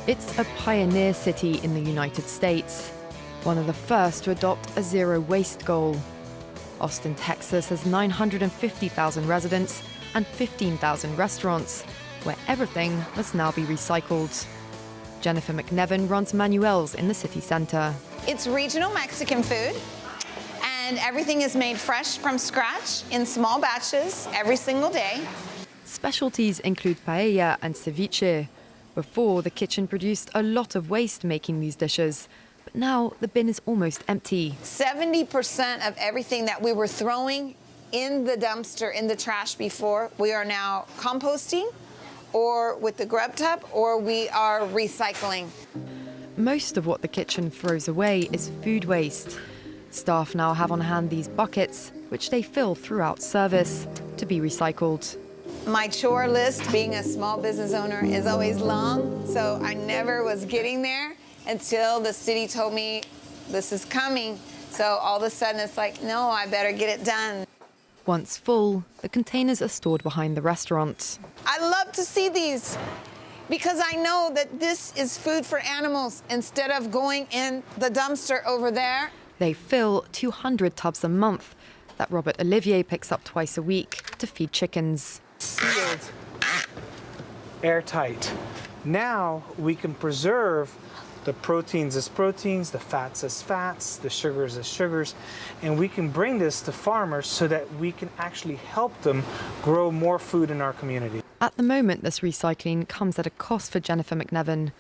It's a pioneer city in the United States, one of the first to adopt a zero-waste goal. Austin, Texas has 950,000 residents and 15,000 restaurants, where everything must now be recycled. Jennifer McNEVIN runs MANUEL'S in the city centre. It's regional Mexican food, and everything is made fresh from scratch in small batches every single day. Specialties include paella and ceviche. Before, the kitchen produced a lot of waste making these dishes, but now the bin is almost empty. 70% of everything that we were throwing in the dumpster, in the trash before, we are now composting, or with the GRUBTUB, or we are recycling. Most of what the kitchen throws away is food waste. Staff now have on hand these buckets, which they fill throughout service, to be recycled. My chore list, being a small business owner, is always long, so I never was getting there until the city told me this is coming. So all of a sudden it's like, no, I better get it done. Once full, the containers are stored behind the restaurant. I love to see these because I know that this is food for animals instead of going in the dumpster over there. They fill 200 tubs a month that Robert Olivier picks up twice a week to feed chickens. Sealed, airtight. Now we can preserve the proteins as proteins, the fats as fats, the sugars as sugars, and we can bring this to farmers so that we can actually help them grow more food in our community. At the moment, this recycling comes at a cost for Jennifer McNEVIN,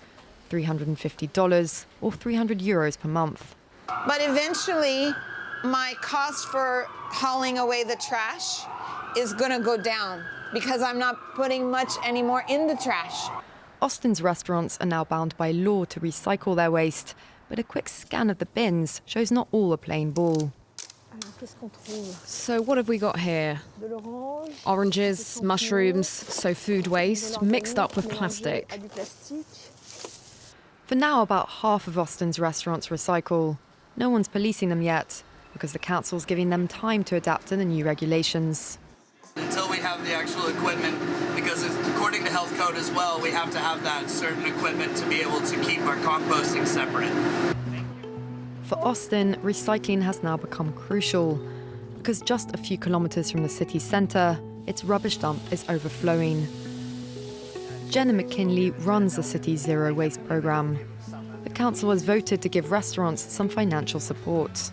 $350 or €300 per month. But eventually, my cost for hauling away the trash is going to go down because I'm not putting much anymore in the trash. Austin's restaurants are now bound by law to recycle their waste, but a quick scan of the bins shows not all are plain ball. So what have we got here? Oranges, mushrooms, so food waste, mixed up with plastic. For now, about half of Austin's restaurants recycle. No one's policing them yet, because the council's giving them time to adapt to the new regulations. Until we have the actual equipment, because according to health code as well, we have to have that certain equipment to be able to keep our composting separate. For Austin, recycling has now become crucial, because just a few kilometres from the city centre, its rubbish dump is overflowing. GENA McKinley runs the city's zero waste programme. The council has voted to give restaurants some financial support.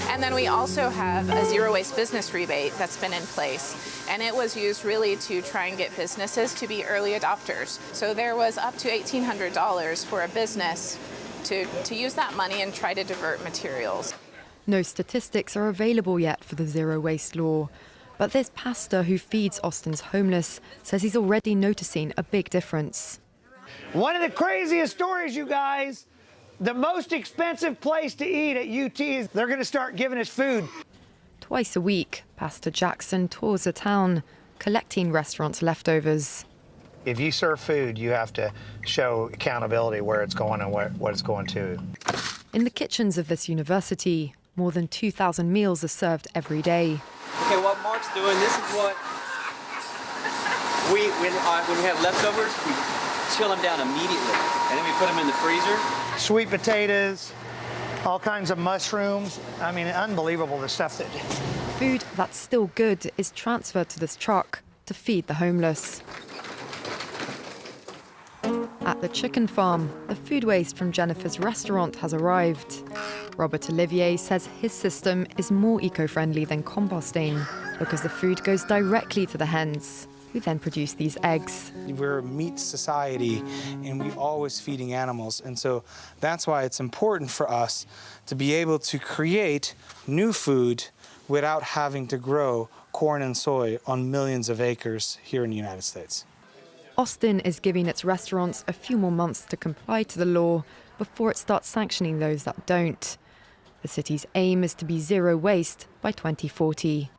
And then we also have a zero waste business rebate that's been in place. And it was used really to try and get businesses to be early adopters. So there was up to $1,800 for a business to use that money and try to divert materials. No statistics are available yet for the zero waste law, but this pastor who feeds Austin's homeless says he's already noticing a big difference. One of the craziest stories, you guys. The most expensive place to eat at UT is they're going to start giving us food. Twice a week, Pastor Jackson tours the town, collecting restaurants' leftovers. If you serve food, you have to show accountability where it's going and what it's going to. In the kitchens of this university, more than 2,000 meals are served every day. Okay, what Mark's doing, this is what when we have leftovers, we chill them down immediately, and then we put them in the freezer. Sweet potatoes, all kinds of mushrooms. I mean, unbelievable, the stuff that... Food that's still good is transferred to this truck to feed the homeless. At the chicken farm, the food waste from Jennifer's restaurant has arrived. Robert Olivier says his system is more eco-friendly than composting because the food goes directly to the hens, who then produce these eggs. We're a meat society, and we're always feeding animals, and so that's why it's important for us to be able to create new food without having to grow corn and soy on millions of acres here in the United States. Austin is giving its restaurants a few more months to comply to the law before it starts sanctioning those that don't. The city's aim is to be zero waste by 2040.